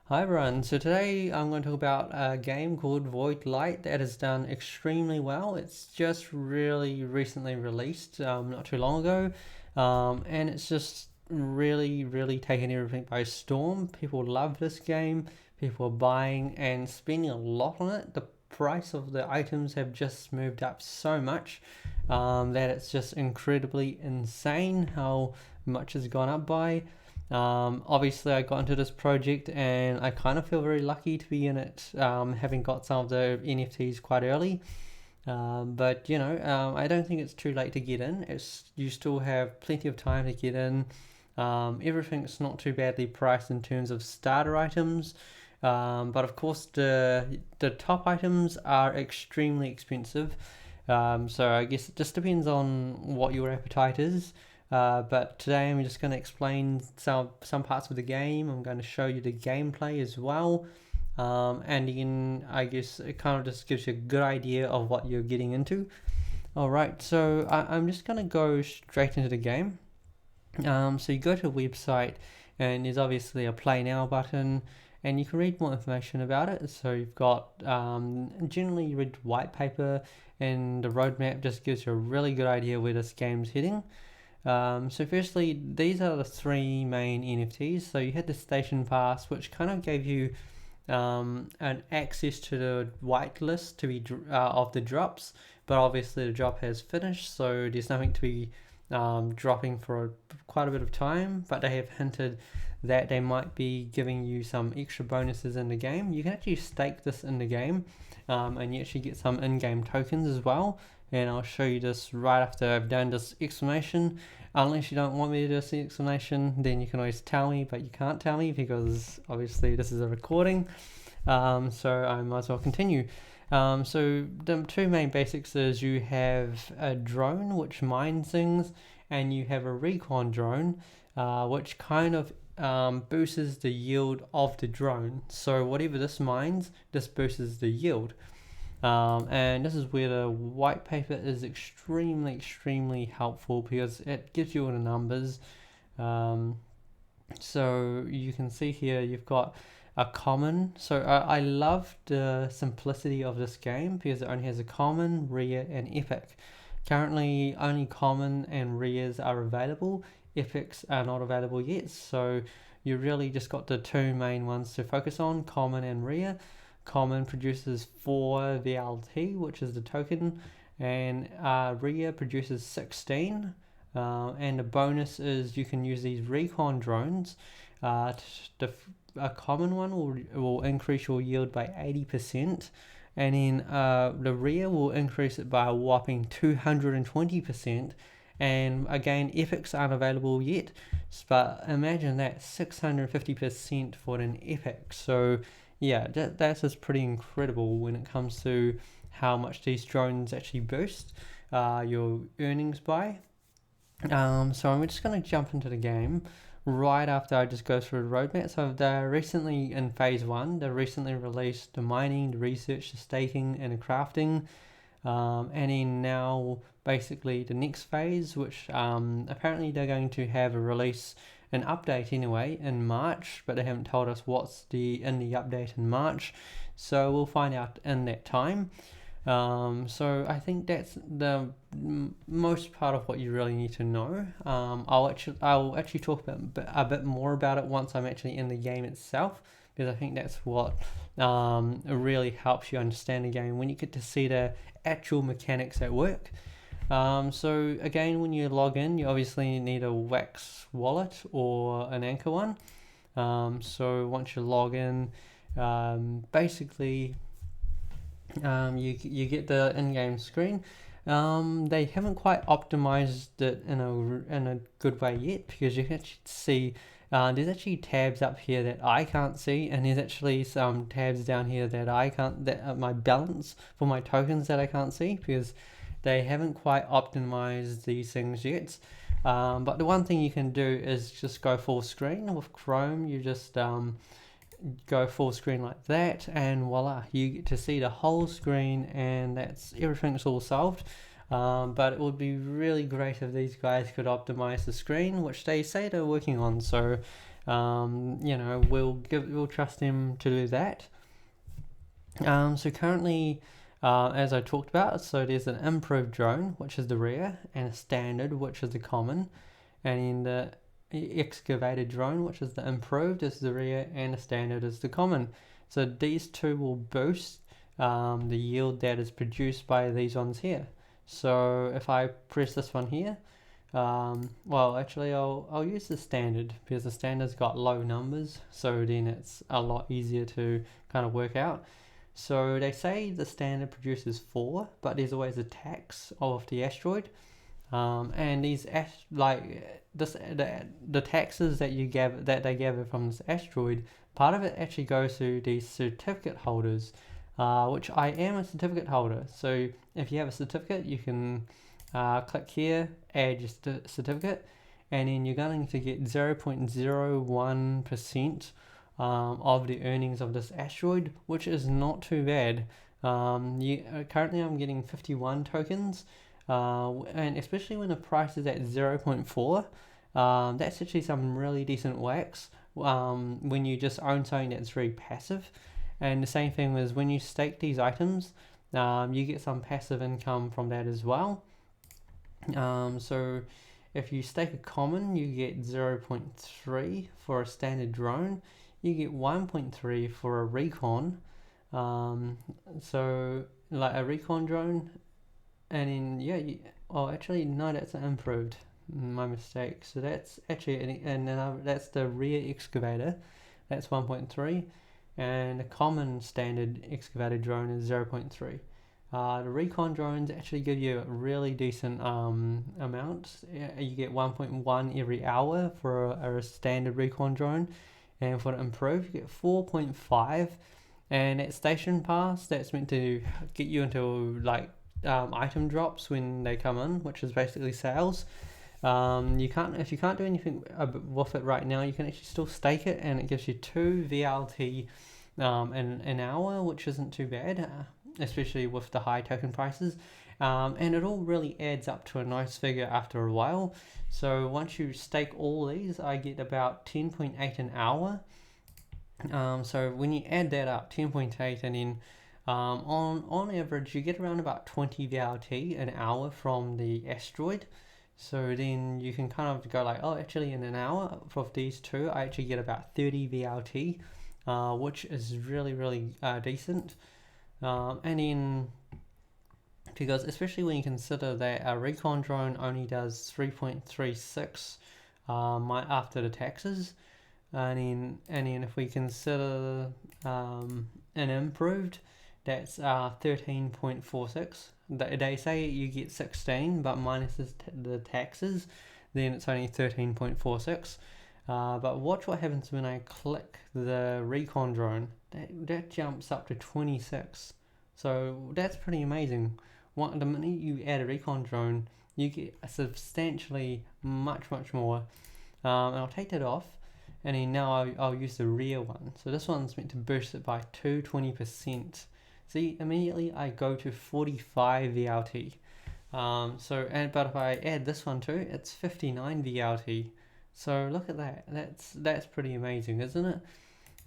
Hi everyone, so today I'm going to talk about a game called VoidLight that has done extremely well. It's just really recently released, not too long ago, and it's just really taken everything by storm. People love this game, people are buying and spending a lot on it. The price of the items have just moved up so much that it's just incredibly insane how much has gone up by. Obviously, I got into this project and I kind of feel very lucky to be in it, having got some of the NFTs quite early. But I don't think it's too late to get in. You still have plenty of time to get in. Everything's not too badly priced in terms of starter items. But of course, the top items are extremely expensive. So I guess it just depends on what your appetite is. But today I'm just going to explain some parts of the game. I'm going to show you the gameplay as well. And then I guess it kind of just gives you a good idea of what you're getting into. Alright, so I'm just going to go straight into the game. So you go to a website and there's obviously a play now button and you can read more information about it. So you've got generally you read white paper and the roadmap just gives you a really good idea where this game's heading. So firstly, these are the three main NFTs. So you had the station pass, which kind of gave you an access to the whitelist to be of the drops, but obviously the drop has finished, so there's nothing to be dropping for quite a bit of time. But they have hinted that they might be giving you some extra bonuses in the game. You can actually stake this in the game, and you actually get some in-game tokens as well. And I'll show you this right after I've done this explanation. Unless you don't want me to do this explanation, then you can always tell me, but you can't tell me because obviously this is a recording. So I might as well continue. So the two main basics is you have a drone which mines things, and you have a recon drone which kind of boosts the yield of the drone. So whatever this mines, this boosts the yield. And this is where the white paper is extremely helpful because it gives you all the numbers. So you can see here you've got a common. So I love the simplicity of this game because it only has a common, rare, and epic. Currently, only common and rares are available. Epics are not available yet. So you really just got the two main ones to focus on, common and rare. Common produces 4 VLT, which is the token, and rare produces 16. And the bonus is you can use these recon drones. A common one will increase your yield by 80%, and then the rare will increase it by a whopping 220%. And again, epics aren't available yet, but imagine that 650% for an epic. So yeah, that's just pretty incredible when it comes to how much these drones actually boost your earnings by. So I'm just going to jump into the game right after I just go through the roadmap. So they're recently in phase 1. They recently released the mining, the research, the staking, and the crafting. And then now basically the next phase, which apparently they're going to have a release, an update anyway, in March, but they haven't told us what's in the update in March. So we'll find out in that time. So I think that's the most part of what you really need to know. I'll actually talk a bit more about it once I'm actually in the game itself, because I think that's what really helps you understand the game when you get to see the actual mechanics at work. So again, when you log in, you obviously need a Wax wallet or an Anchor one. So once you log in, basically you get the in-game screen. They haven't quite optimized it in a good way yet, because you can actually see there's actually tabs up here that I can't see, and there's actually some tabs down here that I can't, that my balance for my tokens that I can't see, because they haven't quite optimized these things yet. But the one thing you can do is just go full screen with Chrome. You just go full screen like that, and voila, you get to see the whole screen, and that's everything's all solved. But it would be really great if these guys could optimize the screen, which they say they're working on. So we'll trust them to do that. So currently, as I talked about, so there's an improved drone, which is the rare, and a standard, which is the common, and in the excavated drone, which is the improved, is the rare, and the standard is the common. So these two will boost the yield that is produced by these ones here. So if I press this one here, actually I'll use the standard, because the standard's got low numbers, so then it's a lot easier to kind of work out. So they say the standard produces 4, but there's always a tax of the asteroid, and these the taxes that they gather from this asteroid, part of it actually goes to these certificate holders, which I am a certificate holder. So if you have a certificate, you can click here, add your certificate, and then you're going to get 0.01% of the earnings of this asteroid, which is not too bad. Currently I'm getting 51 tokens, and especially when the price is at 0.4, that's actually some really decent wax when you just own something that's very passive. And the same thing is when you stake these items, you get some passive income from that as well. So if you stake a common, you get 0.3 for a standard drone. You get 1.3 for a recon. So like a recon drone, and then that's an improved. My mistake. So that's actually that's the rear excavator. That's 1.3, and the common standard excavator drone is 0.3. The recon drones actually give you a really decent amount. You get 1.1 every hour for a standard recon drone, and for the improved you get 4.5. And at station pass, that's meant to get you into like item drops when they come in, which is basically sales. If you can't do anything with it right now, you can actually still stake it, and it gives you 2 VLT in an hour, which isn't too bad, especially with the high token prices. And it all really adds up to a nice figure after a while. So once you stake all these, I get about 10.8 an hour. So when you add that up, 10.8, and then on average you get around about 20 VLT an hour from the asteroid. So then you can kind of go like, oh, actually in an hour for these two, I actually get about 30 VLT, which is really, really decent. And then, because especially when you consider that a recon drone only does 3.36 after the taxes, and then if we consider an improved, that's 13.46. They say you get 16, but minus the taxes, then it's only 13.46. But watch what happens when I click the recon drone. That jumps up to 26. So that's pretty amazing. The minute you add a recon drone, you get substantially much more. And I'll take that off, and then now I'll use the rear one. So this one's meant to boost it by 220%. See, immediately I go to 45 VLT. But if I add this one too, it's 59 VLT. So look at that. That's pretty amazing, isn't it?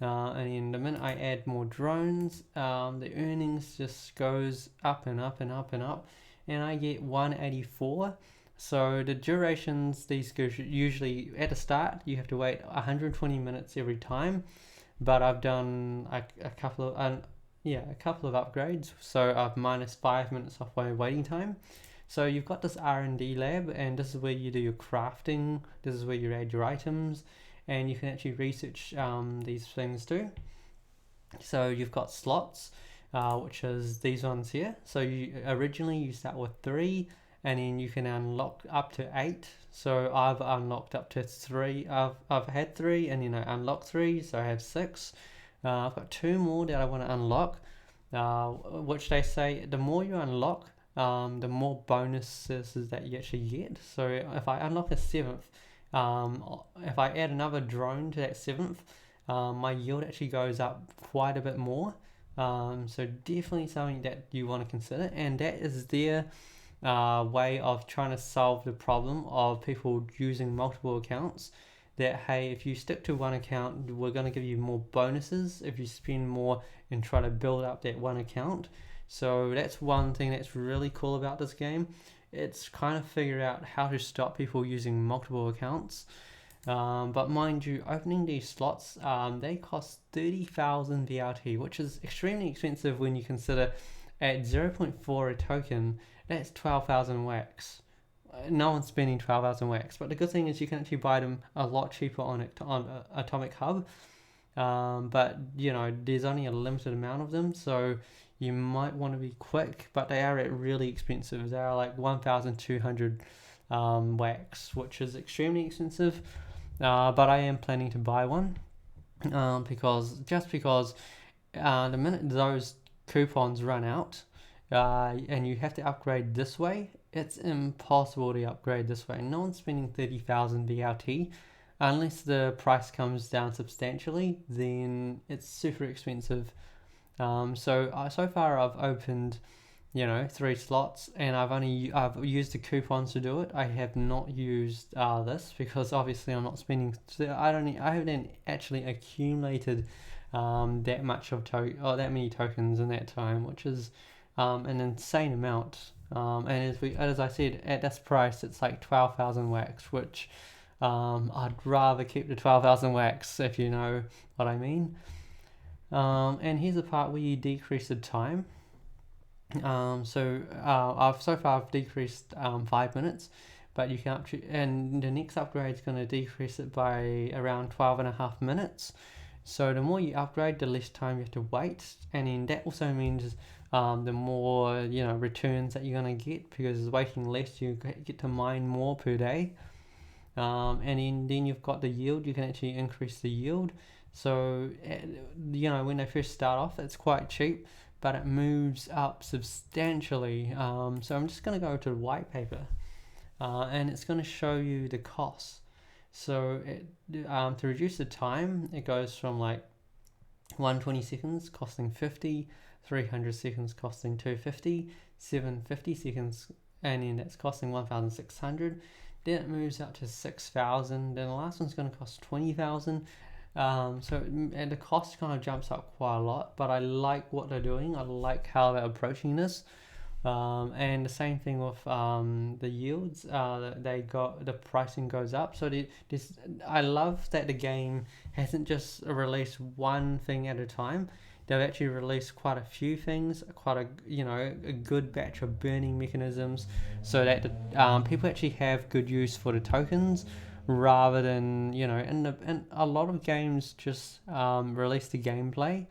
And then the minute I add more drones, the earnings just goes up and up and up and up, and I get 184. So the durations, these go usually at the start, you have to wait 120 minutes every time, but I've done a couple of upgrades, so I've minus 5 minutes off my waiting time. So you've got this R&D lab, and this is where you do your crafting, this is where you add your items, and you can actually research these things too. So you've got slots, which is these ones here. So originally you start with 3, and then you can unlock up to 8. So I've unlocked up to 3. I've had 3, and then I unlocked 3, so I have 6. I've got 2 more that I want to unlock, which they say the more you unlock, the more bonuses that you actually get. So if I unlock a 7th, if I add another drone to that 7th, my yield actually goes up quite a bit more. So definitely something that you want to consider, and that is their way of trying to solve the problem of people using multiple accounts. that, hey, if you stick to one account, we're going to give you more bonuses if you spend more and try to build up that one account. So that's one thing that's really cool about this game. It's kind of figured out how to stop people using multiple accounts. But mind you, opening these slots, they cost 30,000 VRT, which is extremely expensive when you consider at 0.4 a token, that's 12,000 wax. No one's spending 12,000 wax, but the good thing is you can actually buy them a lot cheaper on Atomic Hub. But you know, there's only a limited amount of them, so you might want to be quick, but they are at really expensive. They are like 1,200 wax, which is extremely expensive. But I am planning to buy one because the minute those coupons run out and you have to upgrade this way, it's impossible to upgrade this way. No one's spending 30,000 VRT unless the price comes down substantially. Then it's super expensive. So far I've opened 3 slots, and I've used the coupons to do it. I have not used this because obviously I'm not spending. I haven't actually accumulated that many tokens in that time, which is an insane amount. And as I said, at this price, it's like 12,000 wax, which I'd rather keep the 12,000 wax, if you know what I mean. And here's the part where you decrease the time. I've decreased 5 minutes, but you can and the next upgrade is going to decrease it by around 12.5 minutes. So the more you upgrade, the less time you have to wait, and then that also means the more returns that you're going to get, because waiting less, you get to mine more per day. And then you've got the yield. You can actually increase the yield. So when they first start off, it's quite cheap, but it moves up substantially. So I'm just going to go to the white paper, and it's going to show you the costs. So to reduce the time, it goes from like 120 seconds costing 50, 300 seconds costing 250, 750 seconds, and then that's costing 1,600. Then it moves up to 6,000. Then the last one's going to cost 20,000. And the cost kind of jumps up quite a lot, but I like what they're doing. I like how they're approaching this. And the same thing with the yields. The pricing goes up. So I love that the game hasn't just released one thing at a time. They've actually released quite a few things, quite a good batch of burning mechanisms, so that people actually have good use for the tokens, rather than and a lot of games just release the gameplay,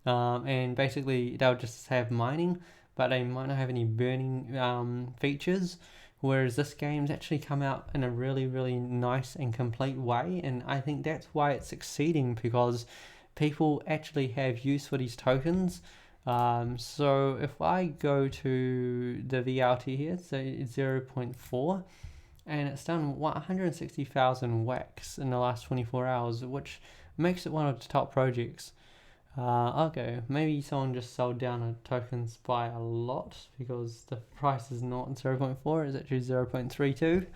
and basically they'll just have mining, but they might not have any burning features. Whereas this game's actually come out in a really, really nice and complete way, and I think that's why it's succeeding, because people actually have use for these tokens. So if I go to the VRT here, so it's 0.4, and it's done 160,000 wax in the last 24 hours, which makes it one of the top projects. Okay, maybe someone just sold down a tokens by a lot, because the price is not 0.4, it's actually 0.32.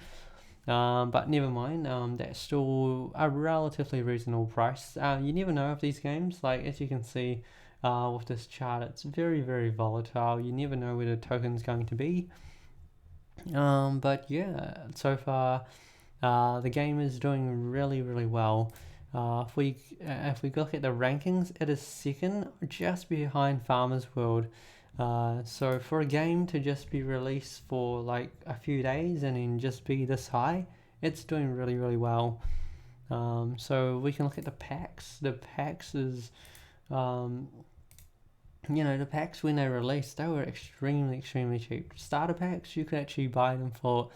But never mind, that's still a relatively reasonable price. You never know with these games, like as you can see with this chart, it's very, very volatile. You never know where the token's going to be. But yeah, so far the game is doing really, really well. If we look at the rankings, it is second, just behind Farmers World. So for a game to just be released for like a few days and then just be this high, it's doing really, really well. So we can look at the packs. The packs is, the packs when they released, they were extremely, extremely cheap. Starter packs, you could actually buy them for,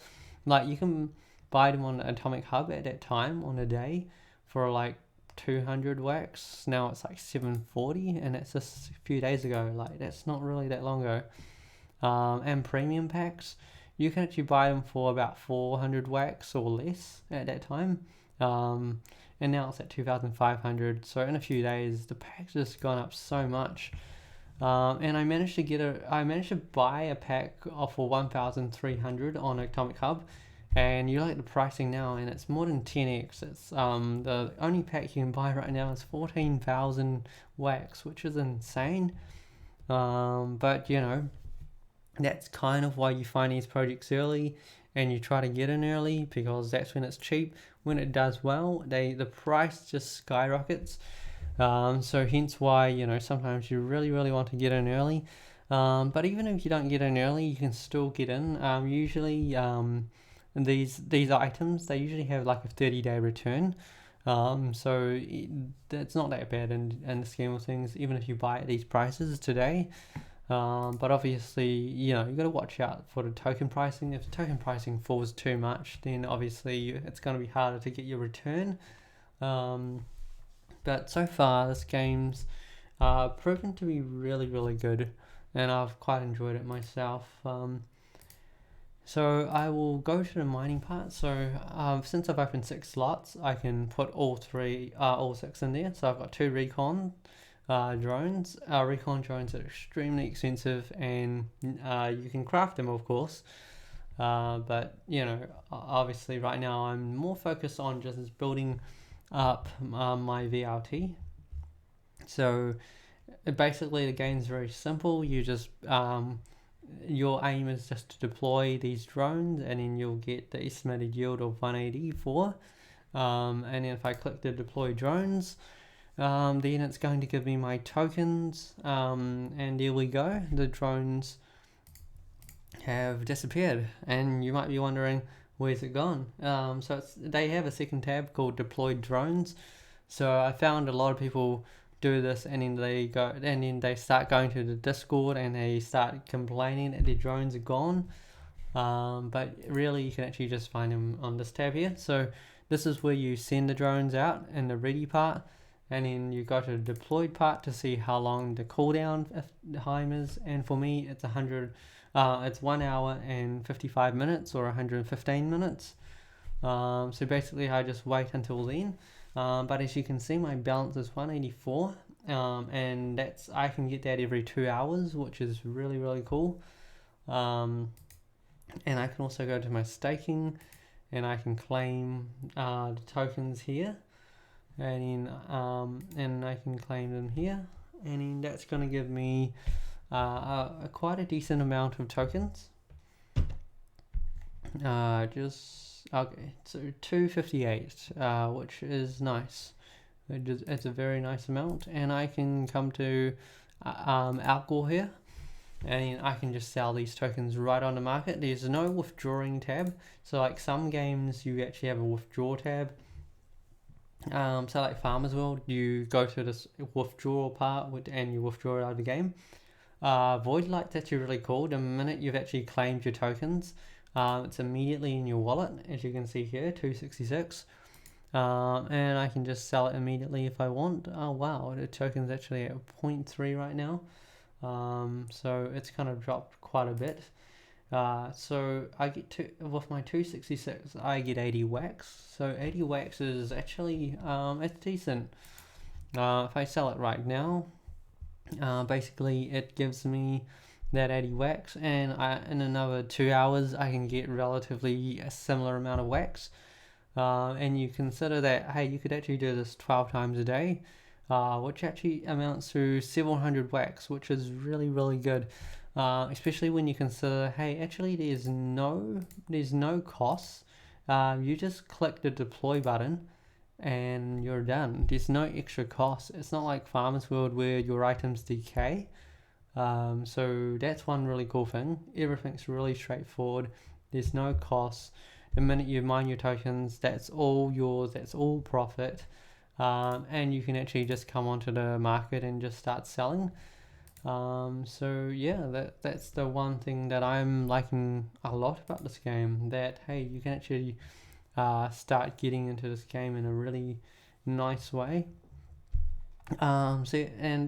you can buy them on Atomic Hub at that time on a day for like 200 wax. Now it's like 740, and that's just a few days ago. Like, that's not really that long ago. And premium packs, you can actually buy them for about 400 wax or less at that time. And now it's at 2,500. So in a few days, the pack's just gone up so much. And I managed to buy a pack for 1,300 on Atomic Hub, and you look at the pricing now, and it's more than 10x. It's the only pack you can buy right now is 14,000 wax, which is insane. But you know, that's kind of why you find these projects early, and you try to get in early, because that's when it's cheap. When it does well, the price just skyrockets. So hence why, you know, sometimes you really want to get in early. But even if you don't get in early, you can still get in. Usually, these items, they usually have like a 30-day return. So it's not that bad in the scheme of things, even if you buy at these prices today. But obviously, you know, you got to watch out for the token pricing. If the token pricing falls too much, then obviously it's going to be harder to get your return. But so far, this game's proven to be really good, and I've quite enjoyed it myself. So I will go to the mining part. So since I've opened 6 slots, I can put all 6 in there. So I've got 2 recon drones. Recon drones are extremely expensive, and you can craft them, of course. But you know, obviously right now I'm more focused on just building up my VRT. So basically the game's very simple. You just your aim is just to deploy these drones, and then you'll get the estimated yield of 184. And then if I click the deploy drones, then it's going to give me my tokens, and there we go. The drones have disappeared, and you might be wondering, where's it gone? So they have a second tab called deployed drones. So I found a lot of people do this, and then they start going to the Discord, and they start complaining that their drones are gone. But really, you can actually just find them on this tab here. So this is where you send the drones out in the ready part, and then you go to the deployed part to see how long the cooldown time is. And for me, it's 1 hour and 55 minutes or 115 minutes. So basically I just wait until then. But as you can see, my balance is 184, and I can get that every 2 hours, which is really cool. And I can also go to my staking, and I can claim the tokens here, and I can claim them here, and then that's going to give me quite a decent amount of tokens. Okay, so 258, which is nice. It's a very nice amount, and I can come to alcohol here, and I can just sell these tokens right on the market. There's no withdrawing tab, so like some games you actually have a withdraw tab. So like Farmers World, you go to this withdrawal part and you withdraw it out of the game. VoidLight's actually really cool. The minute you've actually claimed your tokens, it's immediately in your wallet, as you can see here, 266. And I can just sell it immediately if I want. Oh wow, the token's actually at 0.3 right now. So it's kind of dropped quite a bit. So I get with my 266, I get 80 wax. So 80 wax is actually it's decent. If I sell it right now, basically it gives me that 80 wax, and in another 2 hours I can get relatively a similar amount of wax. And you consider that, hey, you could actually do this 12 times a day, which actually amounts to several hundred wax, which is really good. Especially when you consider, hey, actually there's no costs. You just click the deploy button and you're done. There's no extra cost. It's not like Farmers World where your items decay. So that's one really cool thing. Everything's really straightforward. There's no costs. The minute you mine your tokens, that's all yours. That's all profit. And you can actually just come onto the market and just start selling. So yeah, that's the one thing that I'm liking a lot about this game, that hey, you can actually start getting into this game in a really nice way. And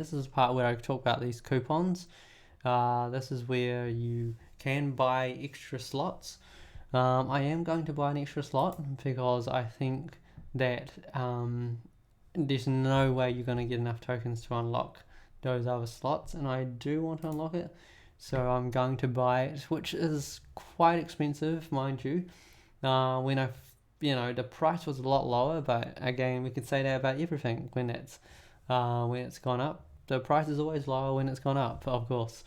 this is the part where I talk about these coupons. This is where you can buy extra slots. I am going to buy an extra slot because I think that there's no way you're going to get enough tokens to unlock those other slots, and I do want to unlock it, so I'm going to buy it, which is quite expensive, mind you. when the price was a lot lower. But again, we could say that about everything when it's gone up. The price is always lower when it's gone up, of course.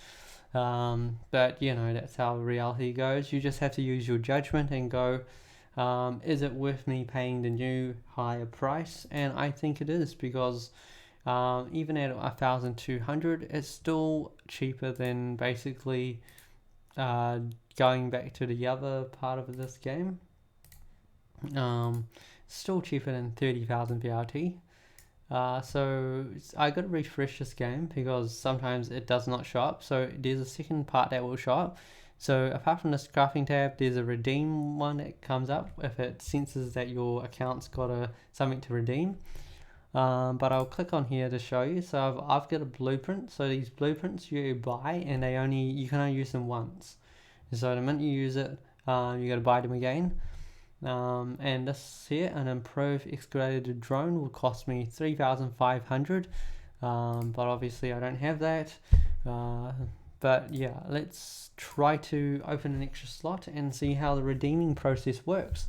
But that's how reality goes. You just have to use your judgment and go, is it worth me paying the new higher price? And I think it is, because even at 1,200, it's still cheaper than basically going back to the other part of this game. Still cheaper than 30,000 BRT. So I got to refresh this game because sometimes it does not show up. So there's a second part that will show up. So apart from this crafting tab, there's a redeem one that comes up if it senses that your account's got something to redeem. But I'll click on here to show you. So I've got a blueprint. So these blueprints you buy, and you can only use them once. So the minute you use it, you got to buy them again. And this here, an improved excavated drone, will cost me 3,500. But obviously I don't have that. But yeah, let's try to open an extra slot and see how the redeeming process works.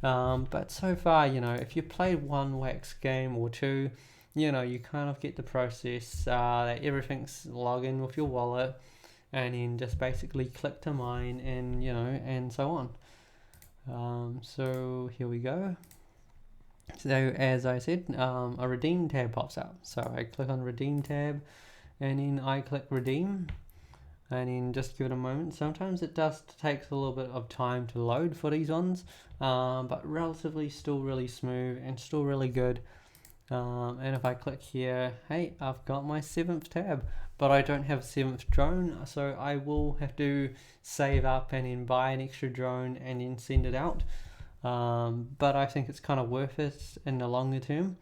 But so far, if you played one wax game or two, you kind of get the process that everything's logged in with your wallet, and then just basically click to mine, and so on. So here we go. So as I said, a redeem tab pops up. So I click on redeem tab, and then I click redeem, and then just give it a moment. Sometimes it does take a little bit of time to load for these ones, but relatively still really smooth and still really good. And if I click here, hey, I've got my 7th tab, but I don't have a 7th drone, so I will have to save up and then buy an extra drone and then send it out. But I think it's kind of worth it in the longer term,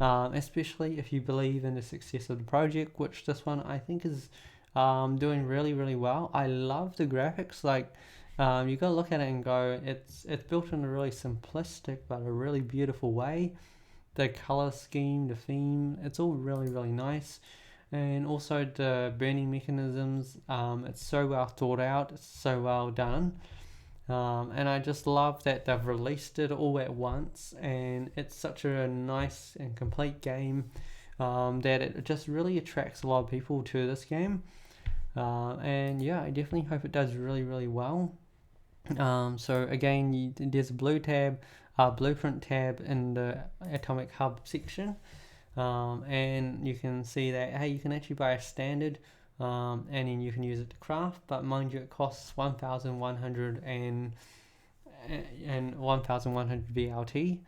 especially if you believe in the success of the project, which this one I think is doing really, really well. I love the graphics. Like, you gotta look at it and go, it's built in a really simplistic but a really beautiful way. The color scheme, the theme, it's all really, really nice. And also the burning mechanisms, it's so well thought out, it's so well done. And I just love that they've released it all at once, and it's such a nice and complete game that it just really attracts a lot of people to this game. And yeah, I definitely hope it does really, really well. So again, there's a blueprint tab in the Atomic Hub section, and you can see that, hey, you can actually buy a standard, and then you can use it to craft, but mind you, it costs 1,100 and 1,100 VLT,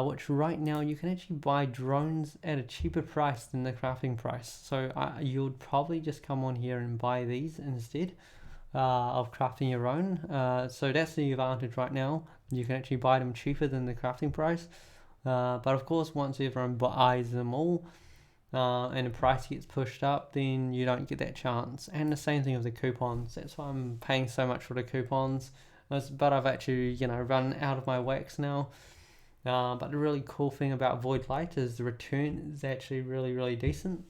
which right now you can actually buy drones at a cheaper price than the crafting price. So you would probably just come on here and buy these instead of crafting your own. So that's the advantage right now. You can actually buy them cheaper than the crafting price. But of course, once everyone buys them all, and the price gets pushed up, then you don't get that chance. And the same thing with the coupons. That's why I'm paying so much for the coupons. But I've actually, run out of my wax now. But the really cool thing about VoidLight is the return is actually really, really decent.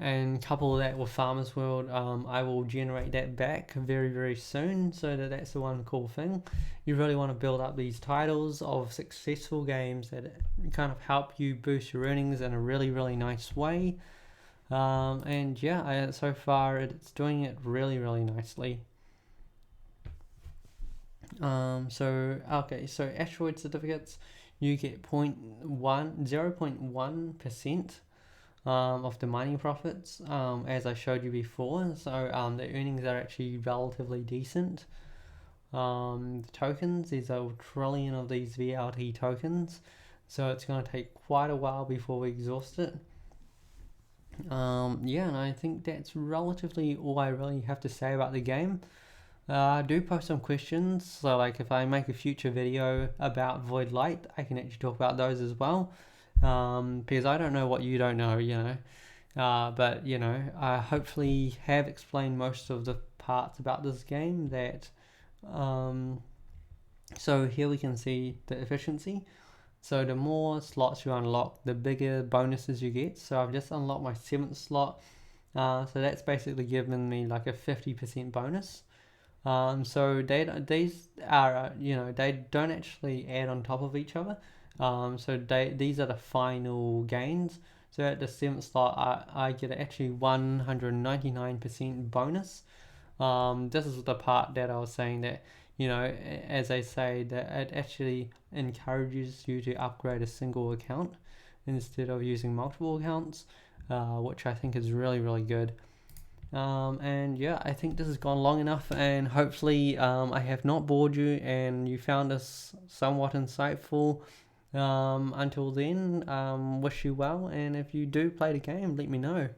And couple that with Farmers World, I will generate that back very, very soon. So that's the one cool thing. You really want to build up these titles of successful games that kind of help you boost your earnings in a really, really nice way. And yeah, so far it's doing it really, really nicely. So asteroid certificates, you get 0.1% of the mining profits, as I showed you before. So the earnings are actually relatively decent. The tokens, there's a trillion of these VLT tokens, so it's going to take quite a while before we exhaust it. And I think that's relatively all I really have to say about the game. Do post some questions, so like if I make a future video about VoidLight, I can actually talk about those as well, because I don't know what you don't know, but I hopefully have explained most of the parts about this game. So here we can see the efficiency. So the more slots you unlock, the bigger bonuses you get. So I've just unlocked my 7th slot, so that's basically given me like a 50% bonus. So these are they don't actually add on top of each other. So these are the final gains. So at the 7th slot, I get actually 199% bonus. This is the part that I was saying that, as I say, that it actually encourages you to upgrade a single account instead of using multiple accounts, which I think is really, really good. And yeah, I think this has gone long enough, and hopefully I have not bored you and you found this somewhat insightful. Until then, wish you well, and if you do play the game, let me know.